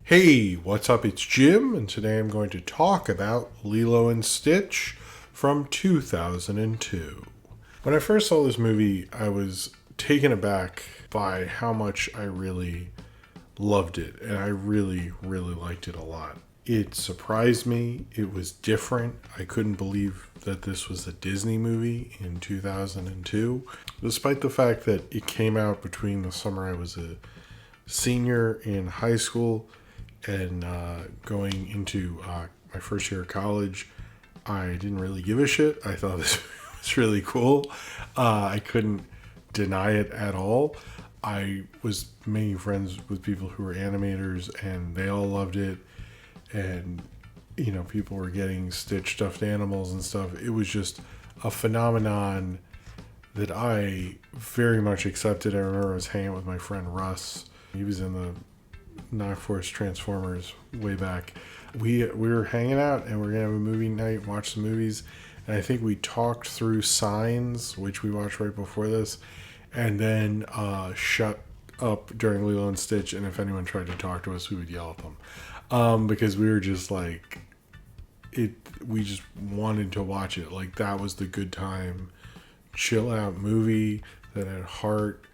Hey, what's up? It's Jim, and today I'm going to talk about Lilo and Stitch from 2002. When I first saw this movie, I was taken aback by how much I really loved it, and I really, really liked it a lot. It surprised me. It was different. I couldn't believe that this was a Disney movie in 2002, despite the fact that it came out between the summer I was a senior in high school and going into my first year of college. I didn't really give a shit. I thought this was really cool. I couldn't deny it at all. I was making friends with people who were animators, and they all loved it. And people were getting Stitch stuffed animals and stuff. It was just a phenomenon that I very much accepted. I remember I was hanging out with my friend Russ. He was in the Knock Force Transformers way back. We were hanging out, and we're gonna have a movie night, watch some movies, and I think we talked through Signs, which we watched right before this, and then shut up during Lilo and Stitch. And if anyone tried to talk to us, we would yell at them because we were just like it. We just wanted to watch it. Like, that was the good time, chill out movie that had heart,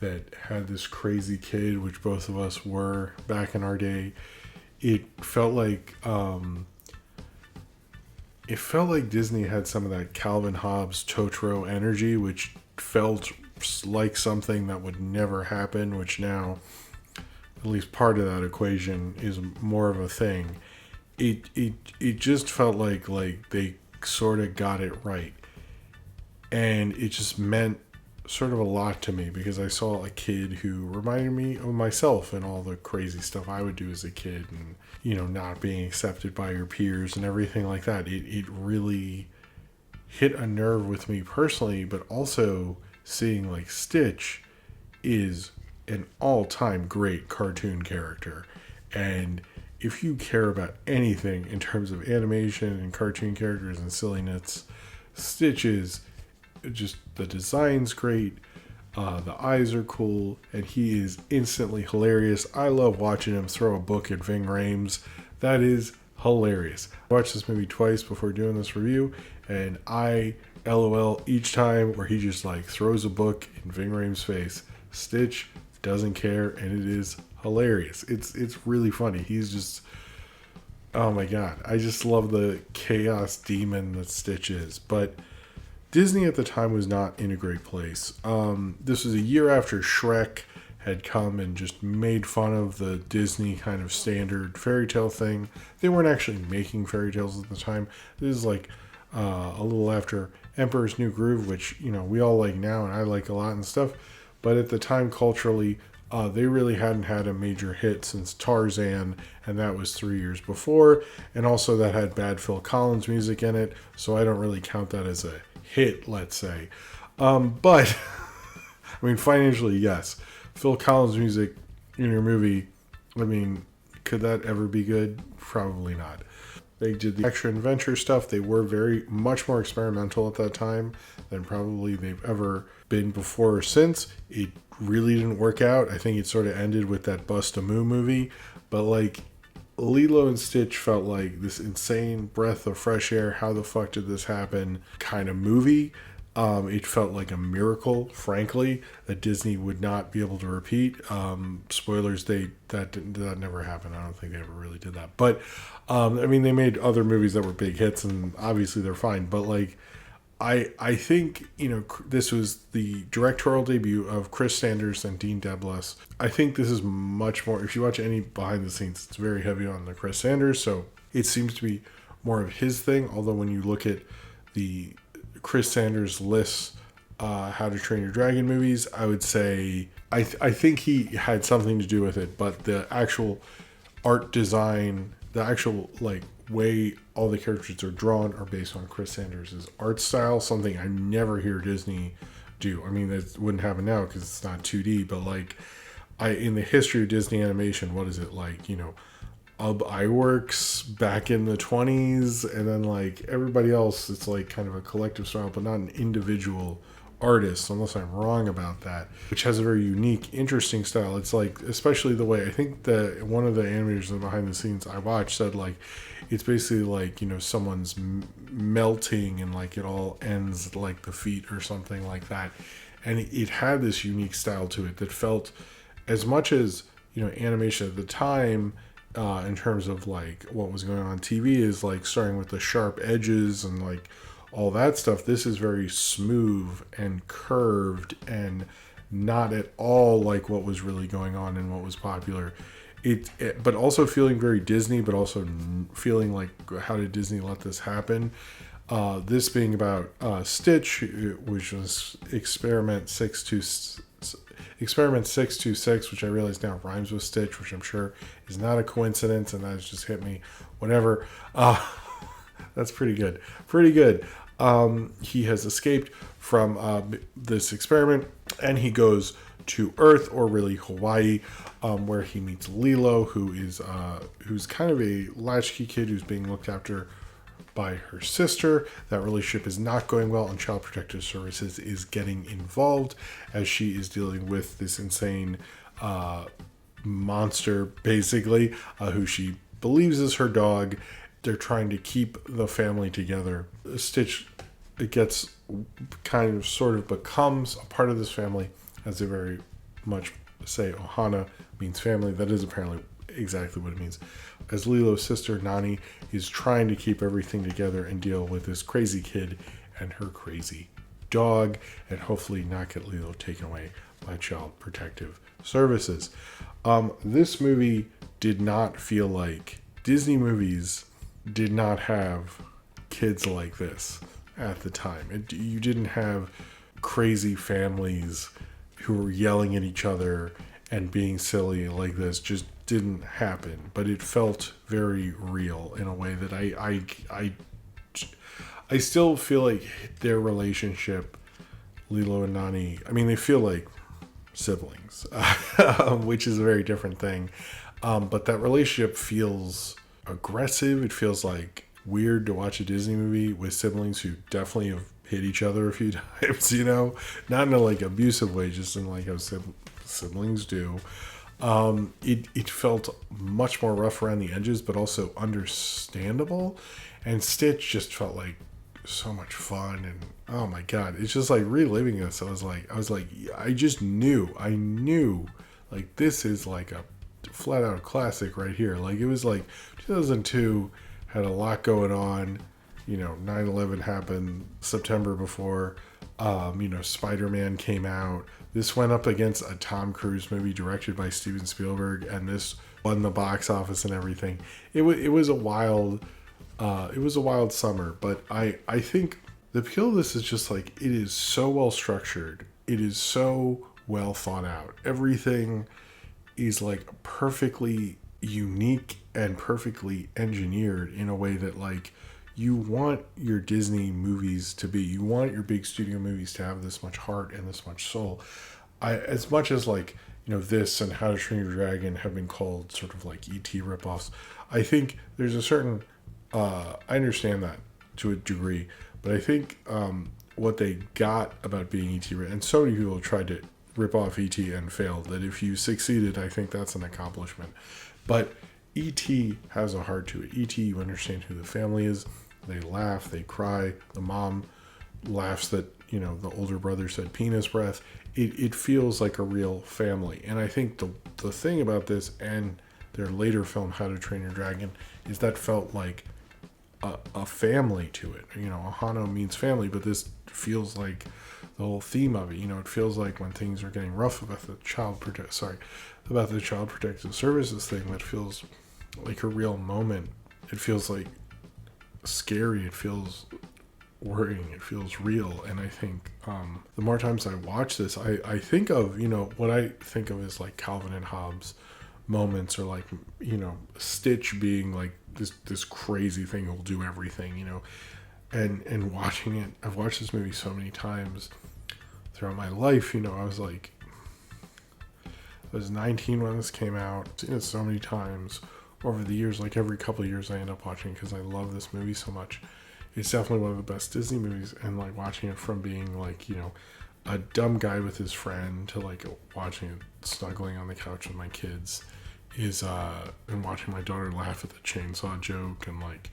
that had this crazy kid, which both of us were back in our day. It felt like Disney had some of that Calvin Hobbes Totoro energy, which felt like something that would never happen, which now at least part of that equation is more of a thing. It just felt like they sort of got it right, and it just meant sort of a lot to me because I saw a kid who reminded me of myself and all the crazy stuff I would do as a kid, and not being accepted by your peers and everything like that. It really hit a nerve with me personally, but also seeing like Stitch is an all-time great cartoon character, and if you care about anything in terms of animation and cartoon characters and silliness, Stitch is just, the design's great, the eyes are cool, and he is instantly hilarious. I love watching him throw a book at Ving Rhames. That is hilarious. I watched this movie twice before doing this review, and I LOL each time where he just like throws a book in Ving Rhames' face. Stitch doesn't care, and it is hilarious. It's really funny. He's just, oh my god, I just love the chaos demon that Stitch is. But Disney at the time was not in a great place. This was a year after Shrek had come and just made fun of the Disney kind of standard fairy tale thing. They weren't actually making fairy tales at the time. This is like a little after Emperor's New Groove, which we all like now and I like a lot and stuff. But at the time, culturally, they really hadn't had a major hit since Tarzan, and that was 3 years before. And also that had bad Phil Collins music in it, so I don't really count that as a hit, let's say. But I mean, financially, yes. Phil Collins music in your movie, I mean, could that ever be good? Probably not. They did the extra adventure stuff. They were very much more experimental at that time than probably they've ever been before or since. It really didn't work out. I think it sort of ended with that Bust-a-Moo movie. But like, Lilo and Stitch felt like this insane breath of fresh air. How the fuck did this happen kind of movie. It felt like a miracle, frankly, that Disney would not be able to repeat. Spoilers, that never happened. I don't think they ever really did that. But I mean, they made other movies that were big hits, and obviously they're fine. But like, I think this was the directorial debut of Chris Sanders and Dean Deblas. I think this is much more. If you watch any behind the scenes, it's very heavy on the Chris Sanders, so it seems to be more of his thing. Although when you look at the Chris Sanders lists, How to Train Your Dragon movies, I would say I think he had something to do with it, but the actual art design, the actual like way all the characters are drawn are based on Chris Sanders' art style, something I never hear Disney do. I mean, that wouldn't happen now because it's not 2D, but like, in the history of Disney animation, what is it like, Ub Iwerks back in the 20s, and then like everybody else, it's like kind of a collective style, but not an individual artist, unless I'm wrong about that, which has a very unique, interesting style. It's like, especially the way, I think that one of the animators in behind the scenes I watched said, like, it's basically like, someone's melting and like it all ends like the feet or something like that. And it had this unique style to it that felt, as much as, animation at the time, in terms of like what was going on TV, is like starting with the sharp edges and like all that stuff. This is very smooth and curved and not at all like what was really going on and what was popular. But also feeling very Disney, but also feeling like, how did Disney let this happen? This being about Stitch, which was Experiment 626, which I realize now rhymes with Stitch, which I'm sure is not a coincidence, and that has just hit me. Whatever. That's pretty good. Pretty good. He has escaped from this experiment, and he goes to Earth, or really Hawaii, where he meets Lilo, who's kind of a latchkey kid who's being looked after by her sister. That relationship is not going well, and Child Protective Services is getting involved as she is dealing with this insane monster, basically, who she believes is her dog. They're trying to keep the family together. Stitch, it gets kind of sort of becomes a part of this family, as they very much say Ohana means family. That is apparently exactly what it means. As Lilo's sister, Nani, is trying to keep everything together and deal with this crazy kid and her crazy dog, and hopefully not get Lilo taken away by Child Protective Services. This movie did not feel like, Disney movies did not have kids like this at the time. You didn't have crazy families who were yelling at each other and being silly like this. Just didn't happen. But it felt very real in a way that I still feel like their relationship, Lilo and Nani, I mean, they feel like siblings, which is a very different thing. But that relationship feels aggressive. It feels like weird to watch a Disney movie with siblings who definitely have hit each other a few times, not in a like abusive way, just in like how siblings do. It felt much more rough around the edges, but also understandable. And Stitch just felt like so much fun, and oh my god, it's just like reliving this. I was like, I knew like this is like a flat out classic right here. Like, it was like 2002 had a lot going on. 9/11 happened September before. Spider-Man came out. This went up against a Tom Cruise movie directed by Steven Spielberg, and this won the box office and everything. It was a wild summer. But I think the appeal of this is just like, it is so well structured. It is so well thought out. Everything is like perfectly unique and perfectly engineered in a way that like you want your Disney movies to be. You want your big studio movies to have this much heart and this much soul. As much as like, this and How to Train Your Dragon have been called sort of like E.T. ripoffs, I think there's a certain, I understand that to a degree, but I think what they got about being E.T., and so many people tried to rip off E.T. and failed, that if you succeeded, I think that's an accomplishment. But E.T. has a heart to it. E.T., you understand who the family is. They laugh, they cry. The mom laughs that, the older brother said penis breath. It feels like a real family. And I think the thing about this and their later film, How to Train Your Dragon, is that felt like a family to it. Ohana means family, but this feels like the whole theme of it. It feels like when things are getting rough about the Child Protective Services thing, that feels like a real moment. It feels like scary. It feels worrying. It feels real. And I think the more times I watch this, I think of, what I think of as like Calvin and Hobbes moments, or like, Stitch being like this crazy thing who'll do everything, and watching it. I've watched this movie so many times throughout my life. I was 19 when this came out. I've seen it so many times over the years. Like every couple of years I end up watching, because I love this movie so much. It's definitely one of the best Disney movies, and like watching it from being like, a dumb guy with his friend to like watching it snuggling on the couch with my kids is and watching my daughter laugh at the chainsaw joke and like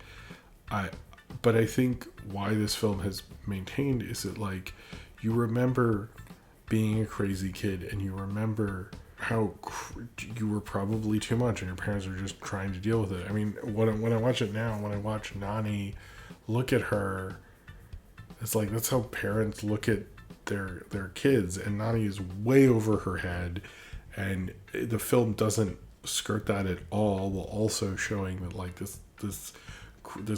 but I think why this film has maintained is that like you remember being a crazy kid and you remember how you were probably too much and your parents were just trying to deal with it. I mean, when I watch it now, when I watch Nani look at her, it's like that's how parents look at their kids, and Nani is way over her head, and the film doesn't skirt that at all, while also showing that like this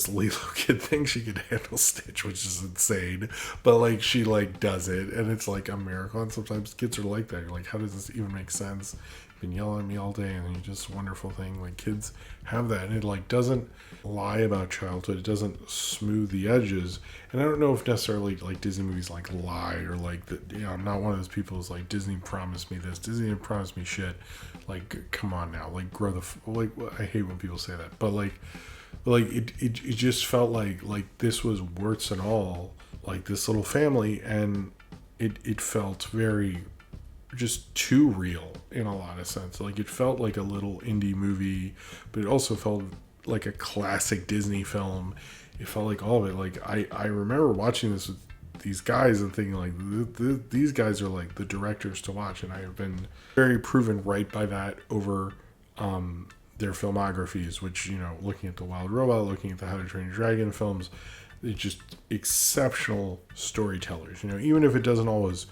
Lilo kid thinks she can handle Stitch, which is insane, but like she like does it, and it's like a miracle. And sometimes kids are like that. You're like, how does this even make sense? You've been yelling at me all day, and then you just wonderful thing. Like kids have that, and it like doesn't lie about childhood. It doesn't smooth the edges. And I don't know if necessarily like Disney movies like lie or like that. You know, I'm not one of those people who's like Disney promised me this. Disney didn't promise me shit. Like, come on now. Like grow the like. I hate when people say that, but like it just felt like this was warts and all, like this little family, and it felt very just too real in a lot of sense. Like it felt like a little indie movie, but it also felt like a classic Disney film. It felt like all of it. Like I remember watching this with these guys and thinking like these guys are like the directors to watch, and I have been very proven right by that over their filmographies, which, you know, looking at The Wild Robot, looking at the How to Train Your Dragon films, they're just exceptional storytellers. You know, even if it doesn't always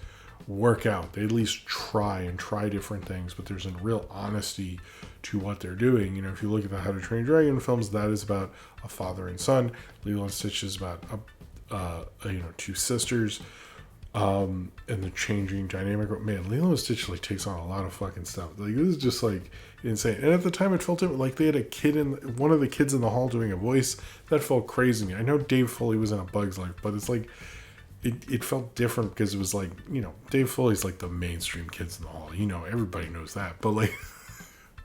work out, they at least try different things, but there's a real honesty to what they're doing. You know, if you look at the How to Train Your Dragon films, that is about a father and son. Lilo and Stitch is about two sisters, and the changing dynamic. Man, Lilo and Stitch like takes on a lot of fucking stuff. Like this is just like insane. And at the time, it felt like they had a kid one of the kids in the hall doing a voice that felt crazy to me. I know Dave Foley was in A Bug's Life, but it's like it felt different because it was like, you know, Dave Foley's like the mainstream kids in the hall. You know, everybody knows that. But like,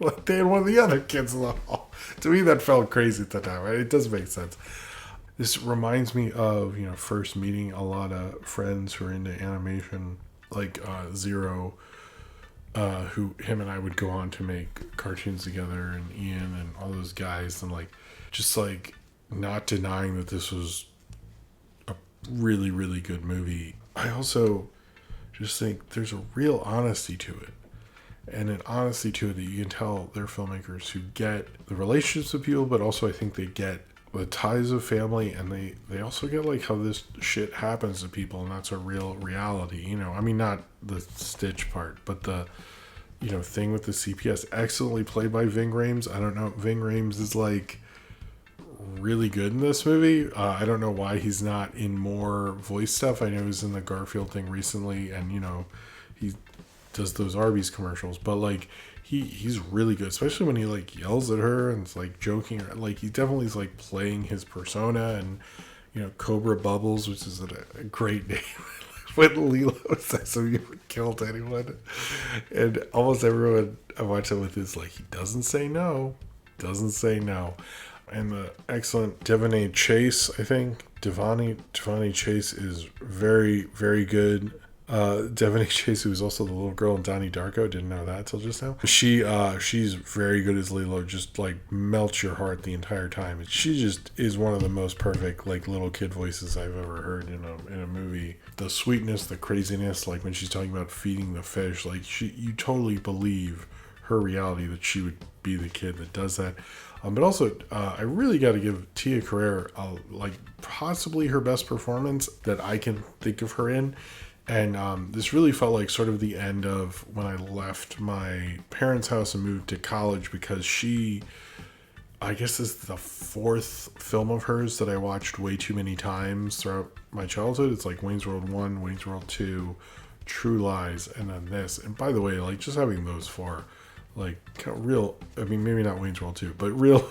like they had one of the other kids in the hall. To me, that felt crazy at the time. Right? It doesn't make sense. This reminds me of, you know, first meeting a lot of friends who are into animation, like Zero, who him and I would go on to make cartoons together, and Ian and all those guys, and like just like not denying that this was a really, really good movie. I also just think there's a real honesty to it, and an honesty to it that you can tell they're filmmakers who get the relationships of people, but also I think they get the ties of family, and they also get like how this shit happens to people, and that's a real reality. You know, I mean, not the Stitch part, but the, you know, thing with the CPS, excellently played by Ving Rhames. I don't know, Ving Rhames is like really good in this movie. I don't know why he's not in more voice stuff. I know he's in the Garfield thing recently, and you know, he does those Arby's commercials, but like he's really good, especially when he like yells at her and it's like joking. Like he definitely is like playing his persona. And you know, Cobra Bubbles, which is a great name. When Lilo says have you ever killed anyone, and almost everyone I watch it with is like, he doesn't say no. And the excellent Devonay Chase, I think Devonay Chase is very, very good. Devonay Chase, who was also the little girl in Donnie Darko, didn't know that till just now. She's very good as Lilo, just like melts your heart the entire time. She just is one of the most perfect like little kid voices I've ever heard in a movie. The sweetness, the craziness, like when she's talking about feeding the fish, like you totally believe her reality that she would be the kid that does that. But also, I really got to give Tia Carrere like possibly her best performance that I can think of her in. And this really felt like sort of the end of when I left my parents' house and moved to college, because I guess this is the fourth film of hers that I watched way too many times throughout my childhood. It's like Wayne's World 1, Wayne's World 2, True Lies, and then this. And by the way, like just having those four, like kind of real, I mean, maybe not Wayne's World 2, but real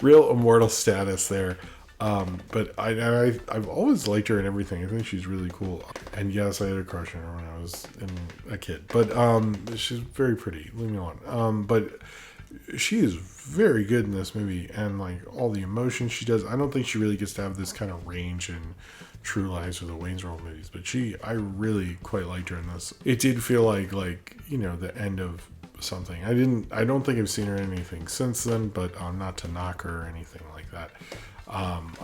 immortal status there. But I've always liked her and everything. I think she's really cool. And yes, I had a crush on her when I was a kid. But she's very pretty. Leave me alone. But she is very good in this movie, and like all the emotion she does. I don't think she really gets to have this kind of range in True Lies or the Wayne's World movies, but I really quite liked her in this. It did feel like the end of something. I don't think I've seen her in anything since then, but not to knock her or anything like that.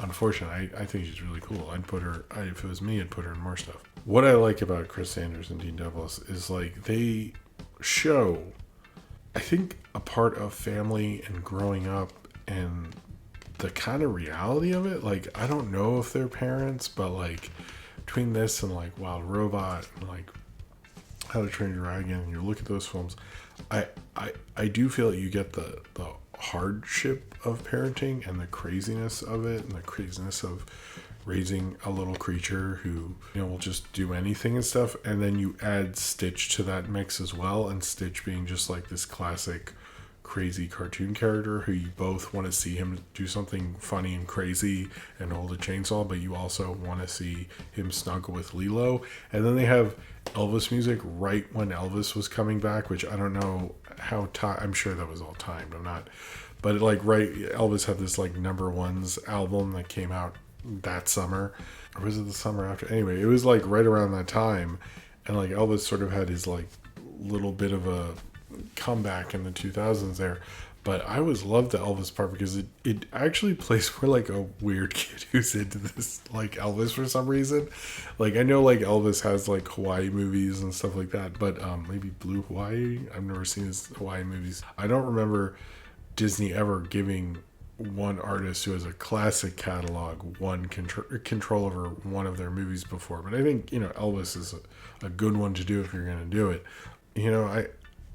Unfortunately, I think she's really cool. If it was me, I'd put her in more stuff. What I like about Chris Sanders and Dean Douglas is like they show, I think, a part of family and growing up and the kind of reality of it. Like, I don't know if they're parents, but like between this and like Wild Robot and like How to Train Your Dragon, and you look at those films, I do feel that you get the hardship of parenting and the craziness of it and the craziness of raising a little creature who will just do anything and stuff, and then you add Stitch to that mix as well, and Stitch being just like this classic crazy cartoon character who you both want to see him do something funny and crazy and hold a chainsaw, but you also want to see him snuggle with Lilo. And then they have Elvis music right when Elvis was coming back, which I don't know how I'm sure that was all timed. But like right, Elvis had this like number ones album that came out that summer, or was it the summer after? Anyway, it was like right around that time, and like Elvis sort of had his like little bit of a comeback in the 2000s there. But I always loved the Elvis part because it actually plays for like a weird kid who's into this like Elvis for some reason. Like I know like Elvis has like Hawaii movies and stuff like that, but maybe Blue Hawaii. I've never seen his Hawaii movies. I don't remember Disney ever giving one artist who has a classic catalog one control over one of their movies before. But I think Elvis is a good one to do if you're going to do it.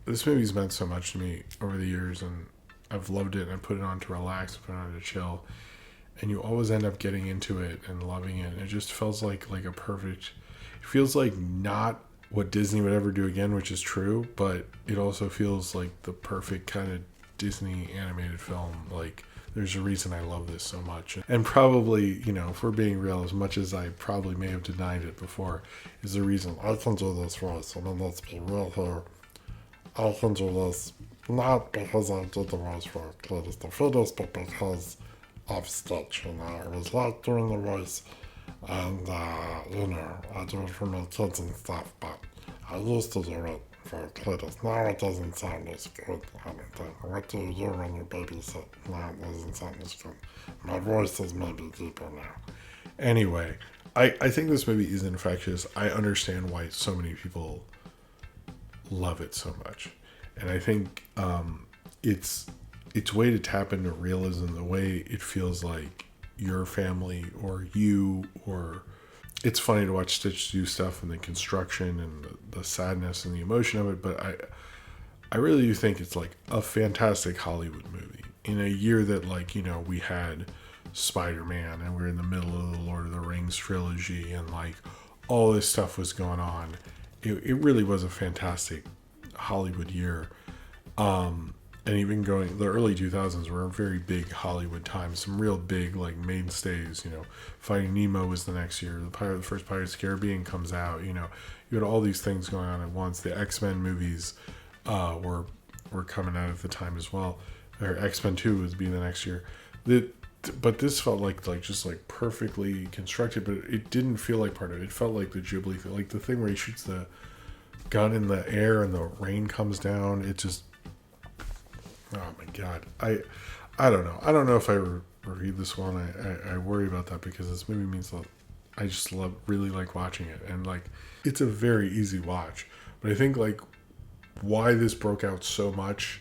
This movie's meant so much to me over the years, and I've loved it, and I put it on to relax, put it on to chill, and you always end up getting into it and loving it. It just feels like a perfect, it feels like not what Disney would ever do again, which is true, but it also feels like the perfect kind of Disney animated film. Like, there's a reason I love this so much. And probably, if we're being real, as much as I probably may have denied it before, is the reason I can do this voice. I mean, let's be real here. I can do this not because I did the voice for Cletus the Fetus, but because of Stitch. It was like doing the voice, and I do it for my kids and stuff, but I used to do it for Cletus. Now it doesn't sound as good. What do you do when you babysit? Now it doesn't sound as good. My voice is maybe deeper now. Anyway, I think this movie is infectious. I understand why so many people love it so much, and I think its way to tap into realism, the way it feels like your family or you, or it's funny to watch Stitch do stuff and the construction and the sadness and the emotion of it, but I really do think it's like a fantastic Hollywood movie in a year that we had Spider-Man and we're in the middle of the Lord of the Rings trilogy and like all this stuff was going on. It really was a fantastic Hollywood year. And even the early 2000s were a very big Hollywood time. Some real big like mainstays, Finding Nemo was the next year. The first Pirates of the Caribbean comes out, you had all these things going on at once. The X-Men movies were coming out at the time as well. Or X-Men 2 would be the next year. But this felt like just like perfectly constructed, but it didn't feel like part of it. It felt like the Ghibli thing, like the thing where he shoots the gun in the air and the rain comes down. It just, oh my god, I don't know. I don't know if I reviewed this one. I worry about that because this movie means that I just really like watching it, and like it's a very easy watch. But I think like why this broke out so much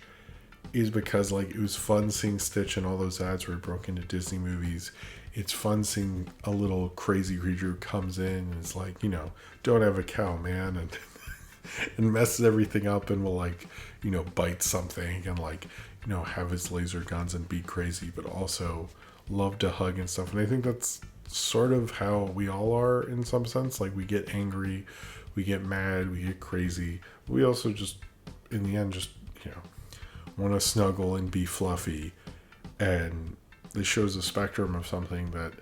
is because like it was fun seeing Stitch and all those ads where it broke into Disney movies. It's fun seeing a little crazy creature who comes in and is like, don't have a cow, man, and and messes everything up and will like, bite something and like, have his laser guns and be crazy, but also love to hug and stuff. And I think that's sort of how we all are in some sense. Like we get angry, we get mad, we get crazy. We also just, in the end, just, want to snuggle and be fluffy. And this shows a spectrum of something that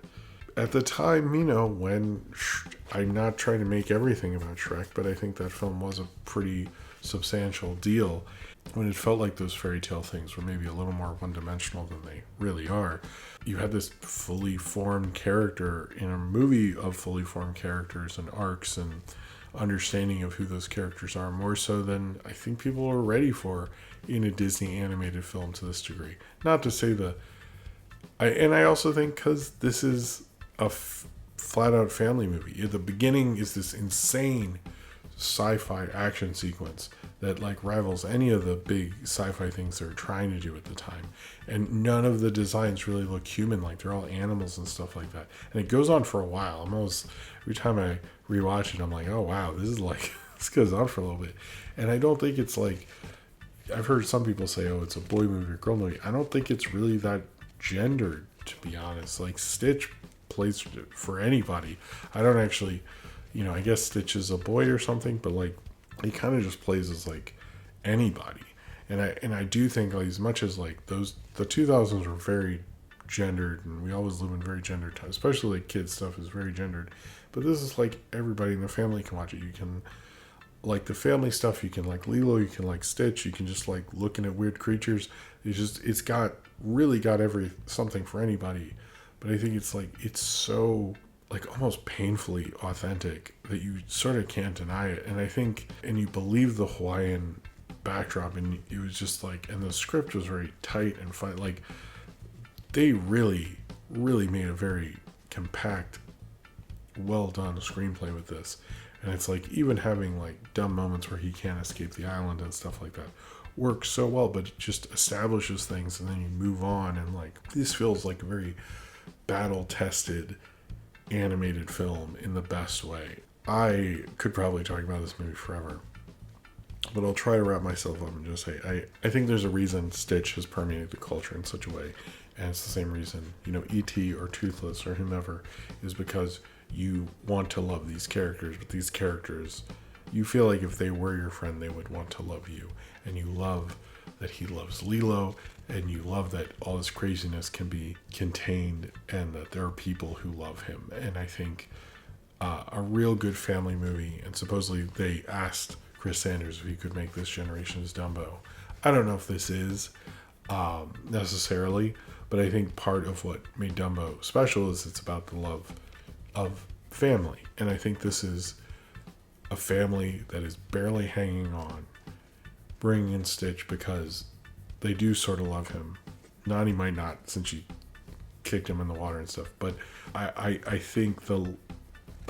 at the time, when I'm not trying to make everything about Shrek, but I think that film was a pretty substantial deal. when it felt like those fairy tale things were maybe a little more one-dimensional than they really are. You had this fully formed character in a movie of fully formed characters and arcs and understanding of who those characters are, more so than I think people are ready for in a Disney animated film to this degree. Not to say I also think because this is a flat-out family movie. At the beginning is this insane sci-fi action sequence that like rivals any of the big sci-fi things they're trying to do at the time, and none of the designs really look human, like they're all animals and stuff like that, and it goes on for a while. Every time I rewatch it, I'm like, oh wow, this is like this goes on for a little bit. And I don't think it's like, I've heard some people say, oh, it's a boy movie or girl movie. I don't think it's really that gendered, to be honest. Like Stitch plays for anybody. I don't actually, I guess Stitch is a boy or something, but like he kind of just plays as like anybody. And I do think, like, as much as like the 2000s were very gendered, and we always live in very gendered times, especially like kids stuff is very gendered, but this is like everybody in the family can watch it. You can like the family stuff, you can like Lilo, you can like Stitch, you can just like looking at weird creatures. It's got something for anybody. But I think it's so like almost painfully authentic that you sort of can't deny it. And I think, and you believe the Hawaiian backdrop, and it was just like, and the script was very tight and fun. Like they really, really made a very compact, well done screenplay with this. And it's like, even having like dumb moments where he can't escape the island and stuff like that works so well, but it just establishes things and then you move on. And like, this feels like a very battle tested animated film in the best way. I could probably talk about this movie forever, but I'll try to wrap myself up and just say, I think there's a reason Stitch has permeated the culture in such a way. And it's the same reason, E.T. or Toothless or whomever, is because you want to love these characters, but these characters, you feel like if they were your friend, they would want to love you. And you love that he loves Lilo, and you love that all this craziness can be contained and that there are people who love him. And I think a real good family movie, and supposedly they asked Chris Sanders if he could make this generation's Dumbo. I don't know if this is necessarily, but I think part of what made Dumbo special is it's about the love of family. And I think this is a family that is barely hanging on, bringing in Stitch because they do sort of love him. Nani might not, since she kicked him in the water and stuff, but I think the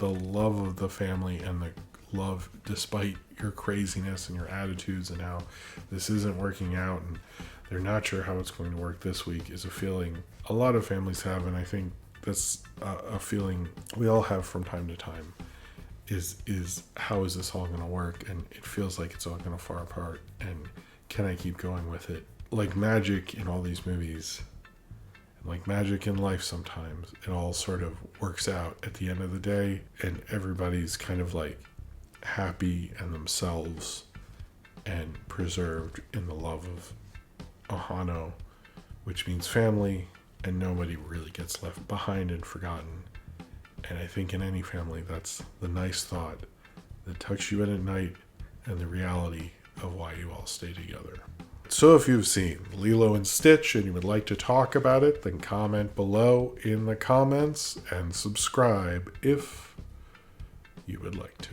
love of the family and the love despite your craziness and your attitudes and how this isn't working out and they're not sure how it's going to work this week is a feeling a lot of families have. And I think that's a feeling we all have from time to time, is how is this all going to work? And it feels like it's all going to fall apart, and can I keep going with it? Like magic in all these movies, and like magic in life, sometimes it all sort of works out at the end of the day, and everybody's kind of like happy and themselves and preserved in the love of Ohano, which means family, and nobody really gets left behind and forgotten. And I think in any family, that's the nice thought that tucks you in at night and the reality of why you all stay together. So if you've seen Lilo and Stitch and you would like to talk about it, then comment below in the comments and subscribe if you would like to.